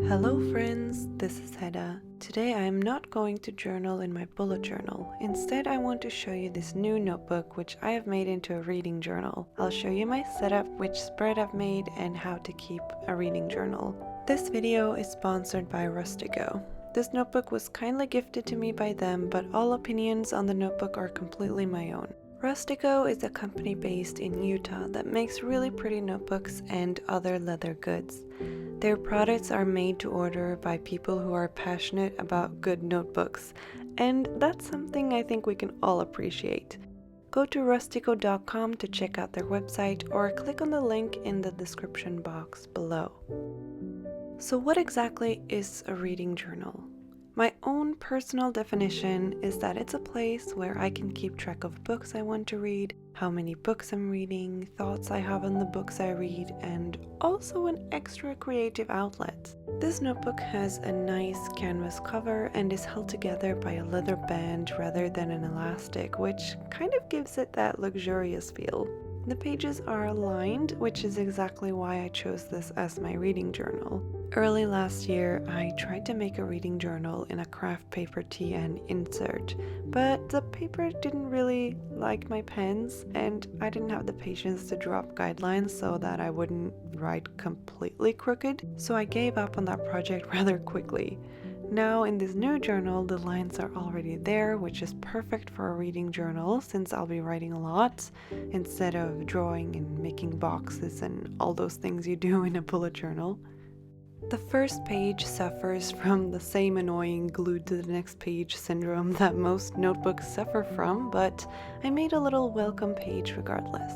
Hello friends, this is Hedda. Today I am not going to journal in my bullet journal. Instead, I want to show you this new notebook which I have made into a reading journal. I'll show you my setup, which spread I've made, and how to keep a reading journal. This video is sponsored by RUSTICO. This notebook was kindly gifted to me by them, but all opinions on the notebook are completely my own. RUSTICO is a company based in Utah that makes really pretty notebooks and other leather goods. Their products are made to order by people who are passionate about good notebooks, and that's something I think we can all appreciate. Go to rustico.com to check out their website or click on the link in the description box below. So what exactly is a reading journal? My own personal definition is that it's a place where I can keep track of books I want to read, how many books I'm reading, thoughts I have on the books I read, and also an extra creative outlet. This notebook has a nice canvas cover and is held together by a leather band rather than an elastic, which kind of gives it that luxurious feel. The pages are lined, which is exactly why I chose this as my reading journal. Early last year, I tried to make a reading journal in a craft paper tee and insert, but the paper didn't really like my pens, and I didn't have the patience to draw up guidelines so that I wouldn't write completely crooked, so I gave up on that project rather quickly. Now in this new journal, the lines are already there, which is perfect for a reading journal since I'll be writing a lot instead of drawing and making boxes and all those things you do in a bullet journal. The first page suffers from the same annoying glued to the next page syndrome that most notebooks suffer from, but I made a little welcome page regardless.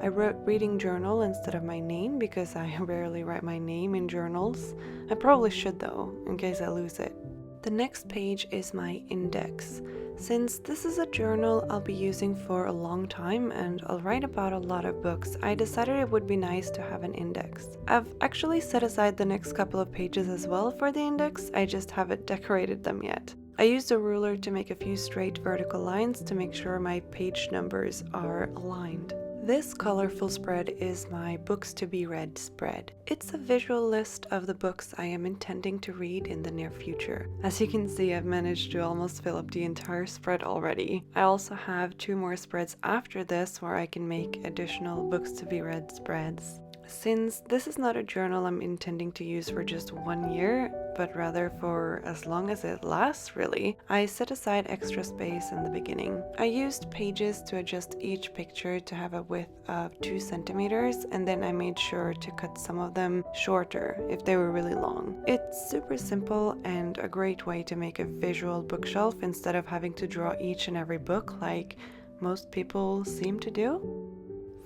I wrote reading journal instead of my name because I rarely write my name in journals. I probably should though, in case I lose it. The next page is my index. Since this is a journal I'll be using for a long time and I'll write about a lot of books, I decided it would be nice to have an index. I've actually set aside the next couple of pages as well for the index, I just haven't decorated them yet. I used a ruler to make a few straight vertical lines to make sure my page numbers are aligned. This colorful spread is my books to be read spread. It's a visual list of the books I am intending to read in the near future. As you can see, I've managed to almost fill up the entire spread already. I also have 2 more spreads after this where I can make additional books to be read spreads. Since this is not a journal I'm intending to use for just 1 year, but rather for as long as it lasts really, I set aside extra space in the beginning. I used pages to adjust each picture to have a width of 2 centimeters, and then I made sure to cut some of them shorter if they were really long. It's super simple and a great way to make a visual bookshelf instead of having to draw each and every book like most people seem to do.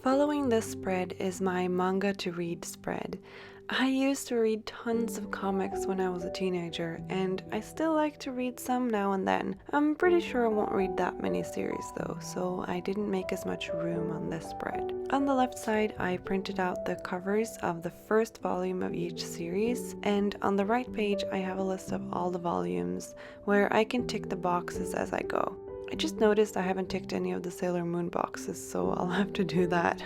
Following this spread is my manga to read spread. I used to read tons of comics when I was a teenager, and I still like to read some now and then. I'm pretty sure I won't read that many series though, so I didn't make as much room on this spread. On the left side, I printed out the covers of the first volume of each series, and on the right page I have a list of all the volumes where I can tick the boxes as I go. I just noticed I haven't ticked any of the Sailor Moon boxes, so I'll have to do that.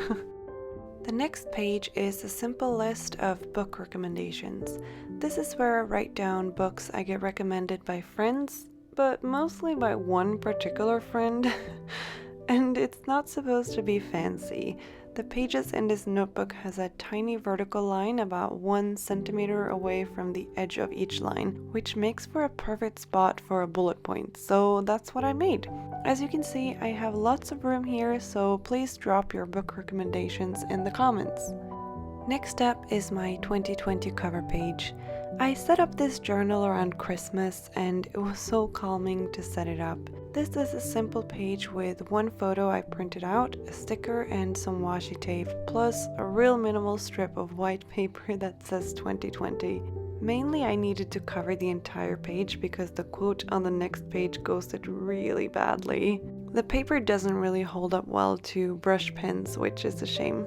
The next page is a simple list of book recommendations. This is where I write down books I get recommended by friends, but mostly by one particular friend. And it's not supposed to be fancy. The pages in this notebook has a tiny vertical line about 1 centimeter away from the edge of each line, which makes for a perfect spot for a bullet point, so that's what I made. As you can see, I have lots of room here, so please drop your book recommendations in the comments. Next up is my 2020 cover page. I set up this journal around Christmas and it was so calming to set it up. This is a simple page with 1 photo I printed out, a sticker and some washi tape, plus a real minimal strip of white paper that says 2020. Mainly I needed to cover the entire page because the quote on the next page ghosted really badly. The paper doesn't really hold up well to brush pens, which is a shame.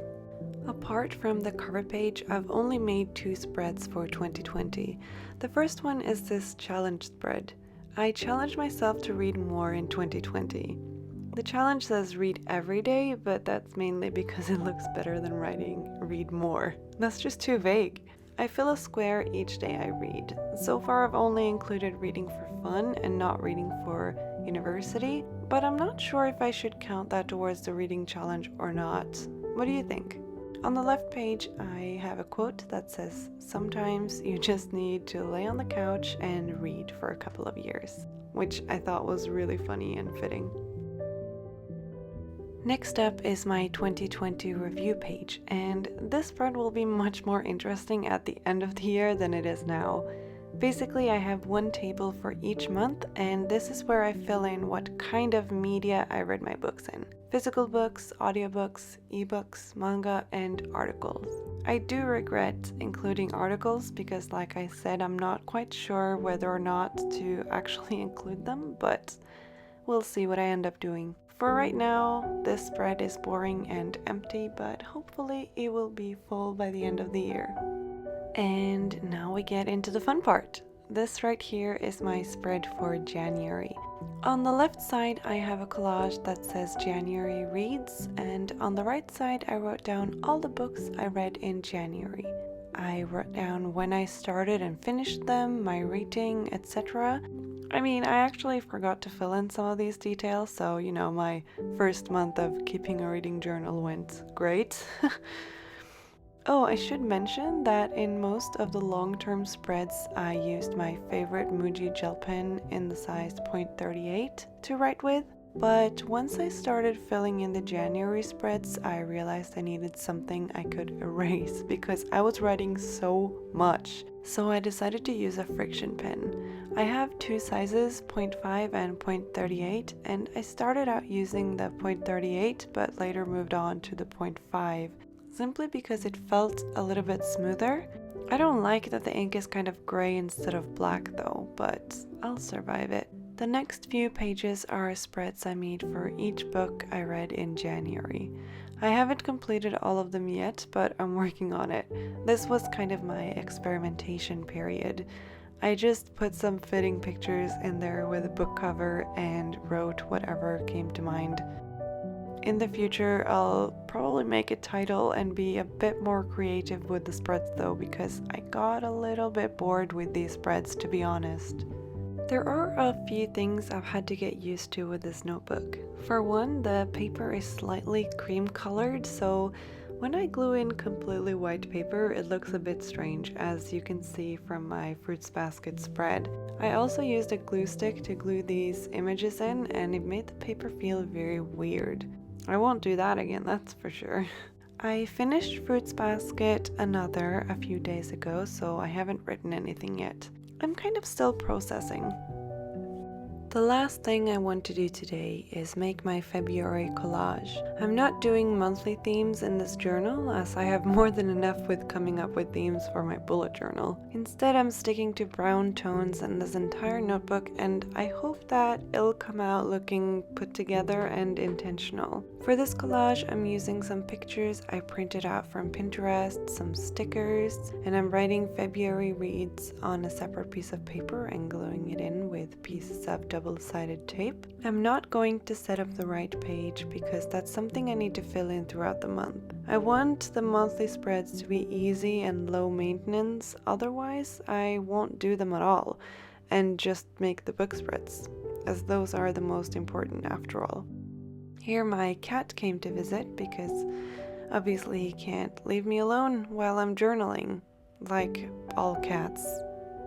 Apart from the cover page, I've only made 2 spreads for 2020. The first one is this challenge spread. I challenged myself to read more in 2020. The challenge says read every day, but that's mainly because it looks better than writing read more. That's just too vague. I fill a square each day I read. So far I've only included reading for fun and not reading for university, but I'm not sure if I should count that towards the reading challenge or not. What do you think? On the left page, I have a quote that says, "Sometimes you just need to lay on the couch and read for a couple of years," which I thought was really funny and fitting. Next up is my 2020 review page, and this part will be much more interesting at the end of the year than it is now. Basically, I have one table for each month, and this is where I fill in what kind of media I read my books in. Physical books, audiobooks, ebooks, manga, and articles. I do regret including articles because, like I said, I'm not quite sure whether or not to actually include them, but we'll see what I end up doing. For right now, this spread is boring and empty, but hopefully it will be full by the end of the year. And now we get into the fun part. This right here is my spread for January. On the left side, I have a collage that says January Reads, and on the right side, I wrote down all the books I read in January. I wrote down when I started and finished them, my rating, etc. I mean, I actually forgot to fill in some of these details, so my first month of keeping a reading journal went great. Oh, I should mention that in most of the long-term spreads, I used my favorite Muji gel pen in the size .38 to write with. But once I started filling in the January spreads, I realized I needed something I could erase because I was writing so much. So I decided to use a friction pen. I have two sizes, .5 and .38, and I started out using the .38 but later moved on to the .5. Simply because it felt a little bit smoother. I don't like that the ink is kind of gray instead of black though, but I'll survive it. The next few pages are spreads I made for each book I read in January. I haven't completed all of them yet, but I'm working on it. This was kind of my experimentation period. I just put some fitting pictures in there with a book cover and wrote whatever came to mind. In the future, I'll probably make a title and be a bit more creative with the spreads though, because I got a little bit bored with these spreads, to be honest. There are a few things I've had to get used to with this notebook. For one, the paper is slightly cream colored, so when I glue in completely white paper, it looks a bit strange, as you can see from my fruits basket spread. I also used a glue stick to glue these images in, and it made the paper feel very weird. I won't do that again, that's for sure. I finished Fruits Basket Another a few days ago, so I haven't written anything yet. I'm kind of still processing. The last thing I want to do today is make my February collage. I'm not doing monthly themes in this journal, as I have more than enough with coming up with themes for my bullet journal. Instead, I'm sticking to brown tones in this entire notebook, and I hope that it'll come out looking put together and intentional. For this collage, I'm using some pictures I printed out from Pinterest, some stickers, and I'm writing February Reads on a separate piece of paper and gluing it in with pieces of double-sided tape. I'm not going to set up the right page because that's something I need to fill in throughout the month. I want the monthly spreads to be easy and low maintenance, otherwise I won't do them at all and just make the book spreads, as those are the most important after all. Here my cat came to visit because obviously he can't leave me alone while I'm journaling. Like all cats,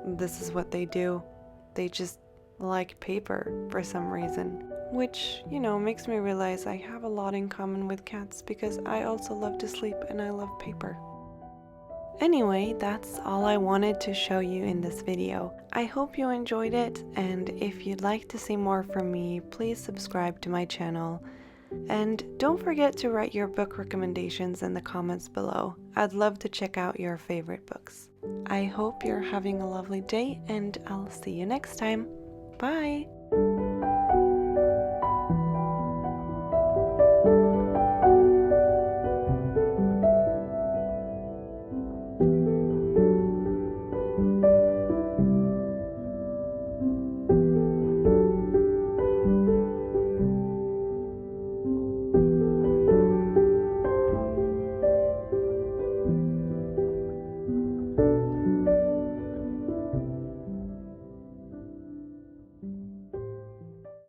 this is what they do. They just like paper for some reason. Which, makes me realize I have a lot in common with cats because I also love to sleep and I love paper. Anyway, that's all I wanted to show you in this video. I hope you enjoyed it, and if you'd like to see more from me, please subscribe to my channel. And don't forget to write your book recommendations in the comments below. I'd love to check out your favorite books. I hope you're having a lovely day, and I'll see you next time. Bye!